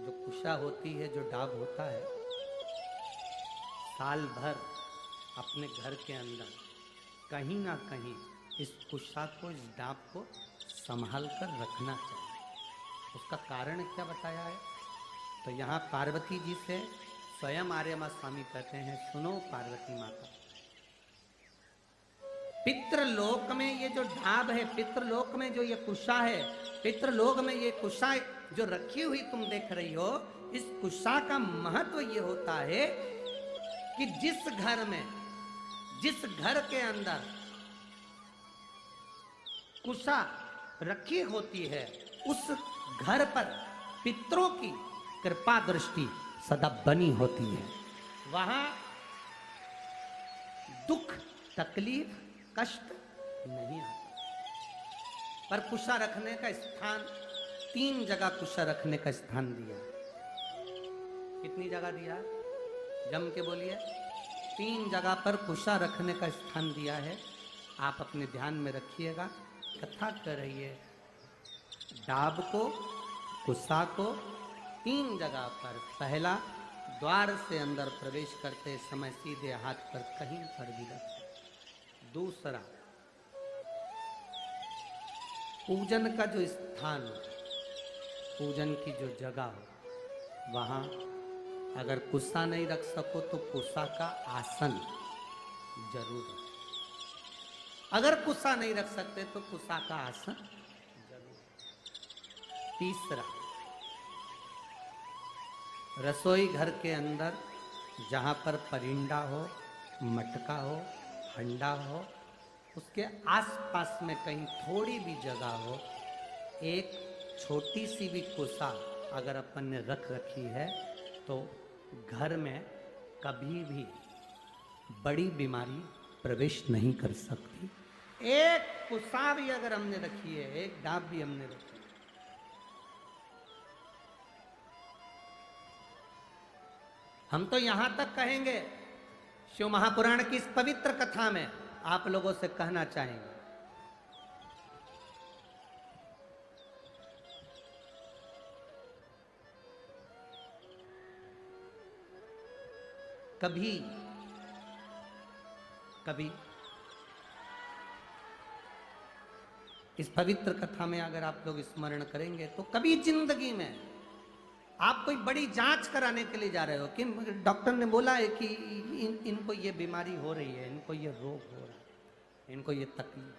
जो कुशा होती है, जो डाब होता है, साल भर अपने घर के अंदर कहीं ना कहीं इस कुशा को, इस डाब को संभाल कर रखना चाहिए। उसका कारण क्या बताया है? तो यहाँ पार्वती जी से स्वयं आर्यमा स्वामी कहते हैं, सुनो पार्वती माता, पितृलोक में ये जो ढाब है, पितृलोक में जो ये कुशा है, पितृलोक में ये कुशा जो रखी हुई तुम देख रही हो, इस कुशा का महत्व ये होता है कि जिस घर में, जिस घर के अंदर कुशा रखी होती है, उस घर पर पितरों की कृपा दृष्टि सदा बनी होती है। वहां दुख, तकलीफ, कष्ट नहीं आता। पर कुशा रखने का स्थान, 3 जगह कुशा रखने का स्थान दिया। कितनी जगह दिया? जम के बोलिए। 3 जगह पर कुशा रखने का स्थान दिया है। आप अपने ध्यान में रखिएगा, कथा कर रही है। डाब को, कुशा को 3 जगह पर, पहला द्वार से अंदर प्रवेश करते समय सीधे हाथ पर कहीं पर भी रख। दूसरा, पूजन का जो स्थान हो, पूजन की जो जगह हो, वहां अगर कुशा नहीं रख सको तो कुशा का आसन जरूर रखो। अगर कुशा नहीं रख सकते तो कुशा का आसन जरूर। तीसरा, रसोई घर के अंदर जहां पर परिंदा हो, मटका हो, हंडा हो, उसके आसपास में कहीं थोड़ी भी जगह हो, एक छोटी सी भी कुशा अगर अपन ने रख रखी है तो घर में कभी भी बड़ी बीमारी प्रवेश नहीं कर सकती। एक कुशा भी अगर हमने रखी है, एक डाब भी हमने रखी है, हम तो यहां तक कहेंगे, शिव महापुराण की इस पवित्र कथा में आप लोगों से कहना चाहेंगे, कभी कभी इस पवित्र कथा में अगर आप लोग स्मरण करेंगे तो कभी जिंदगी में आप कोई बड़ी जांच कराने के लिए जा रहे हो कि डॉक्टर ने बोला है कि इनको ये बीमारी हो रही है, इनको ये रोग हो रहा है, इनको ये तकलीफ।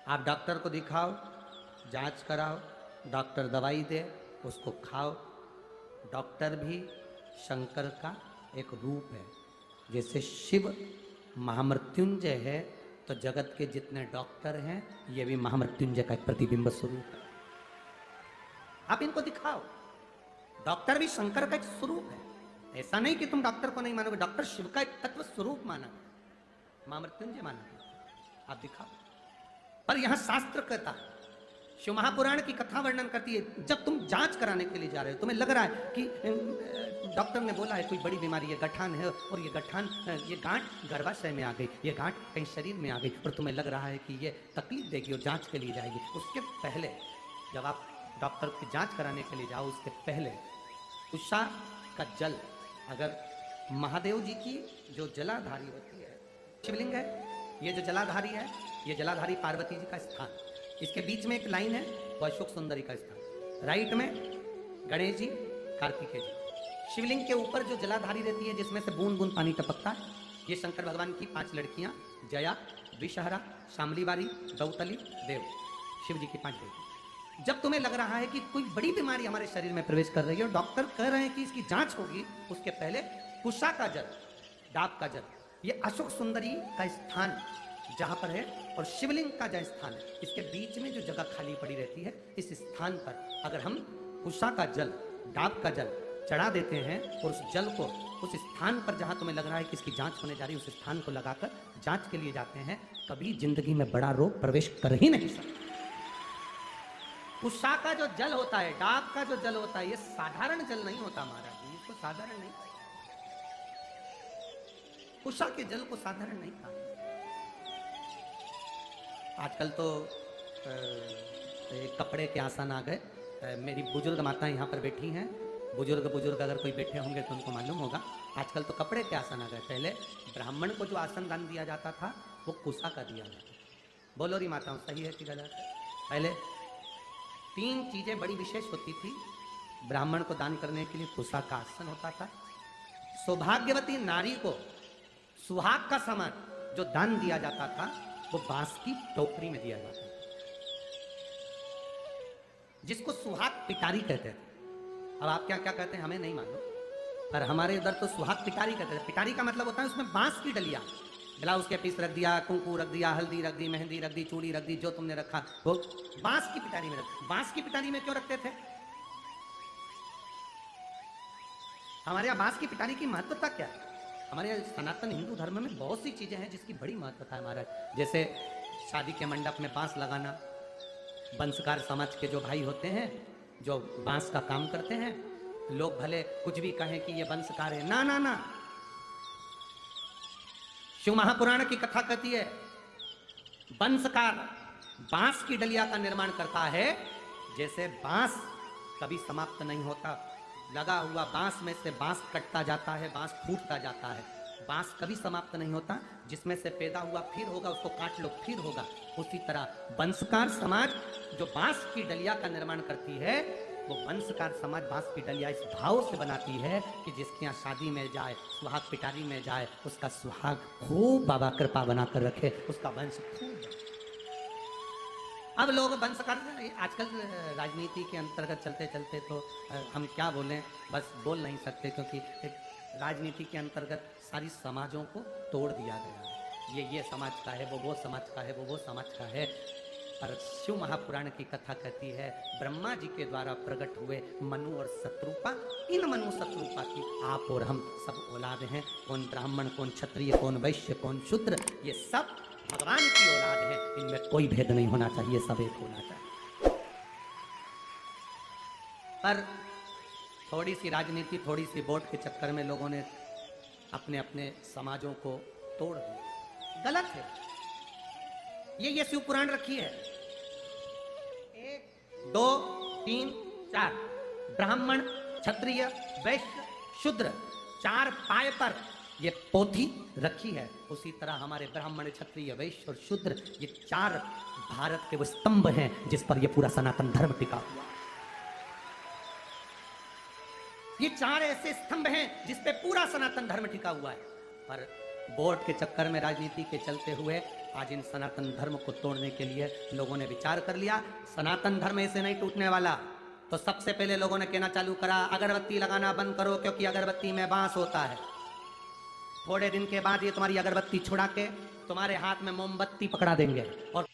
आप डॉक्टर को दिखाओ, जांच कराओ, डॉक्टर दवाई दे, उसको खाओ। डॉक्टर भी शंकर का एक रूप है। जैसे शिव महामृत्युंजय है तो जगत के जितने डॉक्टर हैं ये भी महामृत्युंजय का एक प्रतिबिंब स्वरूप है। आप इनको दिखाओ। डॉक्टर भी शंकर का एक स्वरूप है। ऐसा नहीं कि तुम डॉक्टर को नहीं मानोगे, डॉक्टर शिव का एक तत्व स्वरूप माना, महामृत्युंजय माना। आप दिखाओ। पर यहां शास्त्र कहता है, शिव महापुराण की कथा वर्णन करती है, जब तुम जांच कराने के लिए जा रहे हो, तुम्हें लग रहा है कि डॉक्टर ने बोला है कोई बड़ी बीमारी है, गठान है, और ये गठान, ये गांठ गर्भाशय में आ गई, ये गांठ कहीं शरीर में आ गई, और तुम्हें लग रहा है कि ये तकलीफ देगी और जांच के लिए जाएगी। उसके पहले जब आप डॉक्टर की जांच कराने के लिए जाओ, उसके पहले कुशा का जल, अगर महादेव जी की जो जलाधारी होती है, शिवलिंग है, ये जो जलाधारी है, ये जलाधारी पार्वती जी का स्थान, इसके बीच में एक लाइन है, वो अशोक सुंदरी का स्थान, राइट में गणेश जी, कार्तिकेय जी। शिवलिंग के ऊपर जो जलाधारी रहती है जिसमें से बूंद बूंद पानी टपकता है, ये शंकर भगवान की 5 लड़कियां, जया, विषहरा, शामलीवारी, दौतली, देव, शिव जी की 5 बेटी। जब तुम्हें लग रहा है कि कोई बड़ी बीमारी हमारे शरीर में प्रवेश कर रही है और डॉक्टर कह रहे हैं कि इसकी जांच होगी, उसके पहले कुशा का जल, डाब का जल, ये अशोक सुंदरी का स्थान जहां पर है, और शिवलिंग का जहाँ स्थान है, इसके बीच में जो जगह खाली पड़ी रहती है, इस स्थान पर अगर हम कुशा का जल, डाब का जल चढ़ा देते हैं और उस जल को उस स्थान पर जहां तुम्हें लग रहा है कि इसकी जांच होने जा रही है, उस स्थान को लगाकर जांच के लिए जाते हैं, कभी जिंदगी में बड़ा रोग प्रवेश कर ही नहीं सकता। कुशा का जो जल होता है, डाब का जो जल होता है, ये साधारण जल नहीं होता महाराज जी, इसको साधारण नहीं, कुशा के जल को साधारण नहीं कहा। आजकल तो कपड़े के आसन आ गए, मेरी बुजुर्ग माता यहाँ पर बैठी हैं, बुजुर्ग अगर कोई बैठे होंगे तो उनको मालूम होगा। आजकल तो कपड़े के आसन आ गए, पहले ब्राह्मण को जो आसन दान दिया जाता था वो कुसा का दिया जाता था। बोलो री माताओं, सही है कि गलत है? पहले 3 चीजें बड़ी विशेष होती थी ब्राह्मण को दान करने के लिए। कुसा का आसन होता था, सौभाग्यवती नारी को सुहाग का सामान जो दान दिया जाता था वो बांस की टोकरी में दिया जाता था, जिसको सुहाग पिटारी कहते थे। अब आप क्या क्या कहते हैं हमें नहीं मालूम, पर हमारे इधर तो सुहाग पिटारी कहते थे। पिटारी का मतलब होता है उसमें बांस की डलिया, ब्लाउज के पीस रख दिया, कुंकू रख दिया, हल्दी रख दी, मेहंदी रख दी, चूड़ी रख दी, जो तुमने रखा वो बांस की पिटारी में रख। बांस की पिटारी में क्यों रखते थे? हमारे यहाँ बांस की पिटारी की महत्वता क्या है? हमारे सनातन हिंदू धर्म में बहुत सी चीजें हैं जिसकी बड़ी महत्वता है हमारा। जैसे शादी के मंडप में बांस लगाना, बंसकार समाज के जो भाई होते हैं जो बांस का काम करते हैं, लोग भले कुछ भी कहें कि ये बंसकार है, ना ना ना, शिव महापुराण की कथा कहती है बंसकार बांस की डलिया का निर्माण करता है। जैसे बांस कभी समाप्त नहीं होता, लगा हुआ बांस में से बांस कटता जाता है, बांस फूटता जाता है, बांस कभी समाप्त नहीं होता। जिसमें से पैदा हुआ फिर होगा, उसको काट लो फिर होगा। उसी तरह बंसकार समाज जो बांस की डलिया का निर्माण करती है, वो बंसकार समाज बांस की डलिया इस भाव से बनाती है कि जिसके यहाँ शादी में जाए, सुहाग पिटारी में जाए, उसका सुहाग खूब बाबा कृपा बनाकर रखे, उसका वंश खूब। अब लोग बंसकार, आजकल राजनीति के अंतर्गत चलते चलते तो हम क्या बोलें, बस बोल नहीं सकते, क्योंकि राजनीति के अंतर्गत सारी समाजों को तोड़ दिया गया है। ये समाज का है, वो समाज का है, वो समाज का है। पर शिव महापुराण की कथा कहती है ब्रह्मा जी के द्वारा प्रकट हुए मनु और शत्रुपा, इन मनु शत्रुपा की आप और हम सब औलाद हैं। कौन ब्राह्मण, कौन क्षत्रिय, कौन वैश्य, कौन शूद्र, ये सब भगवान की औलाद है। इनमें कोई भेद नहीं होना चाहिए, सब एक होना चाहिए। पर थोड़ी सी राजनीति, थोड़ी सी वोट के चक्कर में लोगों ने अपने अपने समाजों को तोड़ दिया। गलत है। ये शिव पुराण रखी है 1 2 3 4 ब्राह्मण, क्षत्रिय, वैश्य, शूद्र, 4 पाए पर ये पोथी रखी है। उसी तरह हमारे ब्राह्मण, क्षत्रिय, वैश्य और शूद्र, ये 4 भारत के वो स्तंभ हैं जिस पर ये पूरा सनातन धर्म टिका हुआ। ये 4 ऐसे स्तंभ हैं जिस पे पूरा सनातन धर्म टिका हुआ है। पर वोट के चक्कर में, राजनीति के चलते हुए आज इन सनातन धर्म को तोड़ने के लिए लोगों ने विचार कर लिया सनातन धर्म ऐसे नहीं टूटने वाला। तो सबसे पहले लोगों ने कहना चालू करा अगरबत्ती लगाना बंद करो, क्योंकि अगरबत्ती में बांस होता है। थोड़े दिन के बाद ये तुम्हारी अगरबत्ती छुड़ा के तुम्हारे हाथ में मोमबत्ती पकड़ा देंगे और